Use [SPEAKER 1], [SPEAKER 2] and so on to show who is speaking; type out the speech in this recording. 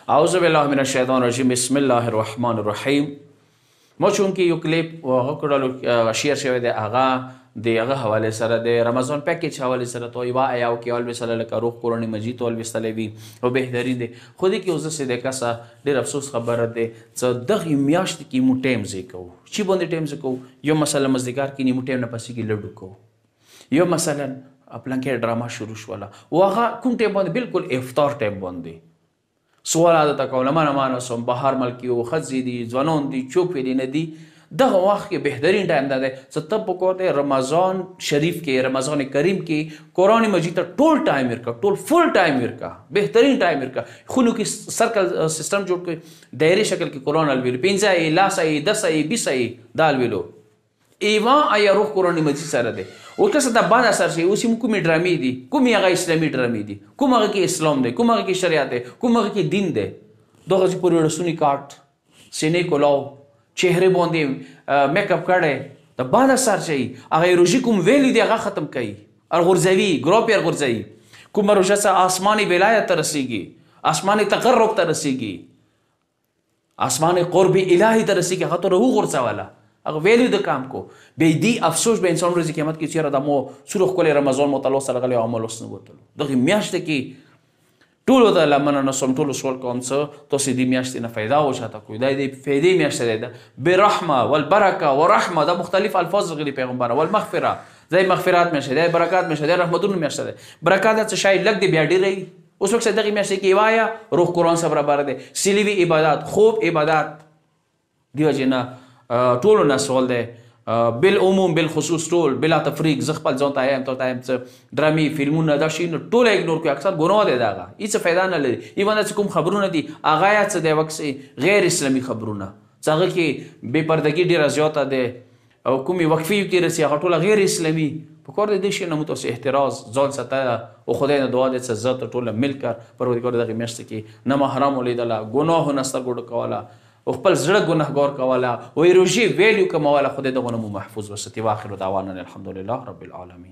[SPEAKER 1] اعوذ بالله من الشیطان الرجیم بسم الله الرحمن الرحیم. ما چون کې یو کلیپ هغه کړلو شیر شوی دی هغه د هغه حواله سره د رمضان پیکیج حواله سره طیبه ایاو کې اول مثلا لکه روح قرآن مجید اول وستلوي او بهترین دی خو دې کې اوس څه د کسه ډېر افسوس خبره ده چې دغه میاشت کې مو ټایم ځای کوو چې باندې ټایم ځای کوو یو مثلا مزدګار کې نیمو ټایم نه پسې کې لډو کوو یو مثلا خپل کې ډراما شروع شوله او هغه کوم ټایم باندې بالکل افطار ټایم باندې سوال عادت کوله ما سوم بهر ملکی او خزي دي ځوانان دي چوپ دي نه دي دغه وخت کې بهترین ټایم ده چې ته په کوته رمضان شریف کې رمضان کریم کې قرآن مجید ته ټول ټایم ورکا ټول فل ټایم ورکا بهترین ټایم ورکا خونو کې سرکل سیستم جوړ کړي دایره شکل کې قرآن الویل 15 لاس 10 20 دال ویلو ایوا آیا روح قرآن مجید سره ده او کله دا بعد اثر شي اوس کومې ډرامې دي کومې هغه اسلامي ډرامې دي کوم هغه کې اسلام دی کوم هغه کې شریعت دی کوم هغه کې دین دی دغه چې پورې رسونی کاټ سینې کولاو چهره باندې میک اپ کړي دا بعد اثر شي هغه روزي کوم ویلی دی هغه ختم کړي اور غرزوي ګروپ یې غرزوي کوم روزه سه آسماني ولایت ته رسیږي آسماني تقرب ته رسیږي آسماني قرب الهي ته رسیږي هغه ته روح غرزواله هغه ویلو د کام کو به دی افسوس به انسان ورځ قیامت کې چیرې د مو سورخ کولې رمضان مطلع سره غلي عمل وسنه وتلو دغه میاشت کې ټول د لمنه نسوم ټول سوال کوم څه تاسو دې میاشت نه फायदा او شاته کوی دا دې فائدې میاشت ده برحمه والبرکه ورحمه دا مختلف الفاظ غلي پیغمبر والمغفره زي مغفرات میاشت ده برکات میاشت ده رحمتونه میاشت ده برکات څه شای لګ دی بیا ډیری اوس وخت دغه میاشت کې وایا روح قرآن سره برابر ده سلیوی عبادت خوب عبادت دیو جنا ټول نه سوال دی بالعموم بالخصوص ټول بلا تفریق زه خپل ځان ته یم څه ډرامې فلمونه دا شي ټول اګنور کوي اکثر ګناه دی دغه هیڅ فایده نه لري ایوان چې کوم خبرونه دي هغه یا څه دی وکسي غیر اسلامي خبرونه څنګه کې بې پردګي ډیره زیاته ده او کومي وقفي کې رسي هغه ټول غیر اسلامي په کور د دې شي نه متوسه احتراز ځان ساته او خدای نه دعا دې چې عزت ټول مل کر پروردګار دغه میاشت کې نه محرم ولیدله ګناه نه ستر ګډ کوله او خپل زړه ګناهګار کوله او روژې ویلیو کموله خدای دغه مو محفوظ وساتي واخر دعوانا الحمدلله رب العالمین.